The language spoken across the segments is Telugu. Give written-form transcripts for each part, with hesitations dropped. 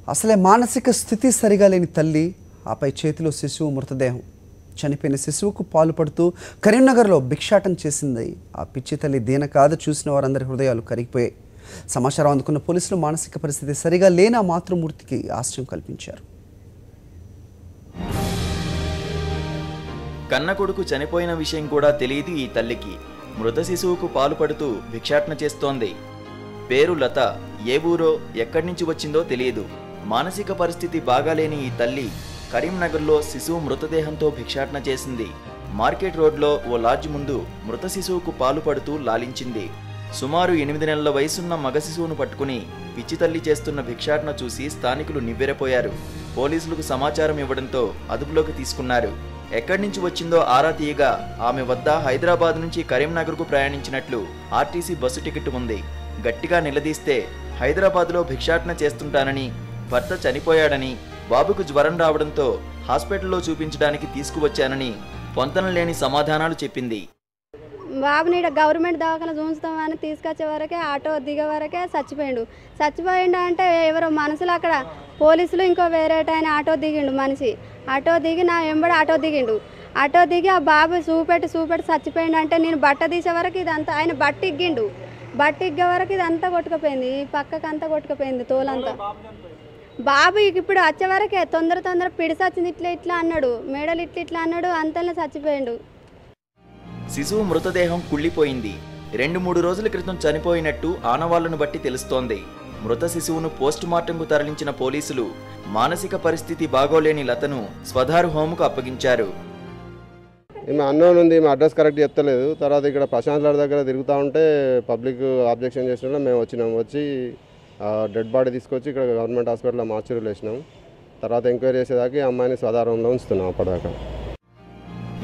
అసలే మానసిక స్థితి సరిగా లేని తల్లి, ఆపై చేతిలో శిశువు మృతదేహం. చనిపోయిన శిశువుకు పాలు పడుతూ కరీంనగర్లో భిక్షాటం చేసింది ఆ పిచ్చి తల్లి. దీన కాదు చూసిన వారందరి హృదయాలు కరిగిపోయాయి. సమాచారం అందుకున్న పోలీసులు మానసిక పరిస్థితి సరిగా లేని ఆ మాతృమూర్తికి ఆశ్రయం కల్పించారు. కన్న కొడుకు చనిపోయిన విషయం కూడా తెలియదు ఈ తల్లికి. మృత శిశువుకు పాలు పడుతూ భిక్షాటన చేస్తోంది. పేరు లత. ఏ ఊరో ఎక్కడి నుంచి వచ్చిందో తెలియదు. మానసిక పరిస్థితి బాగాలేని ఈ తల్లి కరీంనగర్లో శిశువు మృతదేహంతో భిక్షాటన చేసింది. మార్కెట్ రోడ్లో ఓ లాడ్జ్ ముందు మృత శిశువుకు పాలు పడుతూ లాలించింది. సుమారు 8 నెలల వయసున్న మగ శిశువును పట్టుకుని పిచ్చి తల్లి చేస్తున్న భిక్షాటన చూసి స్థానికులు నివ్వెరపోయారు. పోలీసులకు సమాచారం ఇవ్వడంతో అదుపులోకి తీసుకున్నారు. ఎక్కడి నుంచి వచ్చిందో ఆరా తీయగా ఆమె వద్ద హైదరాబాద్ నుంచి కరీంనగర్కు ప్రయాణించినట్లు ఆర్టీసీ బస్సు టికెట్ ఉంది. గట్టిగా నిలదీస్తే హైదరాబాద్లో భిక్షాటన చేస్తుంటానని, భర్త చనిపోయాడని, బాబుకు జ్వరం రావడంతో హాస్పిటల్లో చూపించడానికి తీసుకువచ్చానని పొంతనలేని సమాధానాలు చెప్పింది. బాబుని గవర్నమెంట్ దవాఖాన చూస్తామని తీసుకొచ్చే వరకే ఆటో దిగే వరకే చచ్చిపోయిండు అంటే ఎవరో మనసులో అక్కడ పోలీసులు ఇంకో వేరే ఆయన ఆటో దిగిండు. మనిషి ఆటో దిగి నా వెంబడి ఆటో దిగి ఆ బాబు చూపెట్టి చచ్చిపోయిండు అంటే నేను బట్ట తీసే వరకు ఇదంతా ఆయన బట్ట ఇగ్గే వరకు ఇదంతా కొట్టుకుపోయింది. ఈ పక్కకు అంతా కొట్టుకుపోయింది తోలంతా. బాబు ఇప్పుడు వచ్చే వరకే తొందర పిడిసొచ్చింది. ఇట్లా అన్నాడు, మేడలు ఇట్లా అన్నాడు, అంతలో చచ్చిపోయిండు. శిశువు మృతదేహం కుళ్ళిపోయింది. 2-3 రోజుల క్రితం చనిపోయినట్టు ఆనవాళ్లను బట్టి తెలుస్తోంది. మృత శిశువును పోస్ట్ మార్టంకు తరలించిన పోలీసులు మానసిక పరిస్థితి బాగోలేని లతను స్వధారు హోముకు అప్పగించారు. ఈమె అన్నోన్ ఉంది, ఈమె అడ్రస్ కరెక్ట్ చెప్తలేదు. తర్వాత ఇక్కడ ప్రశాంత్ లాడ్ దగ్గర తిరుగుతూ ఉంటే పబ్లిక్ ఆబ్జెక్షన్ చేసినా మేము వచ్చి డెడ్ బాడీ తీసుకొచ్చి ఇక్కడ గవర్నమెంట్ హాస్పిటల్లో మార్చురీలు వేసినాం. తర్వాత ఎంక్వైరీ చేసేదాకా ఈ అమ్మాయిని స్వధారంలో ఉంచుతున్నాం. అప్పటిదాకా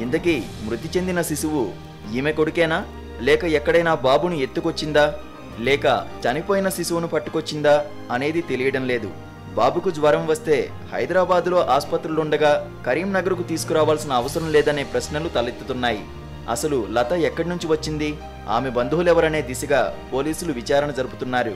ఇంతకీ మృతి చెందిన శిశువు ఈమె కొడుకేనా, లేక ఎక్కడైనా బాబును ఎత్తుకొచ్చిందా, లేక చనిపోయిన శిశువును పట్టుకొచ్చిందా అనేది తెలియడం లేదు. బాబుకు జ్వరం వస్తే హైదరాబాదులో ఆసుపత్రులుండగా కరీంనగర్కు తీసుకురావాల్సిన అవసరం లేదనే ప్రశ్నలు తలెత్తుతున్నాయి. అసలు లత ఎక్కడి నుంచి వచ్చింది, ఆమె బంధువులెవరనే దిశగా పోలీసులు విచారణ జరుపుతున్నారు.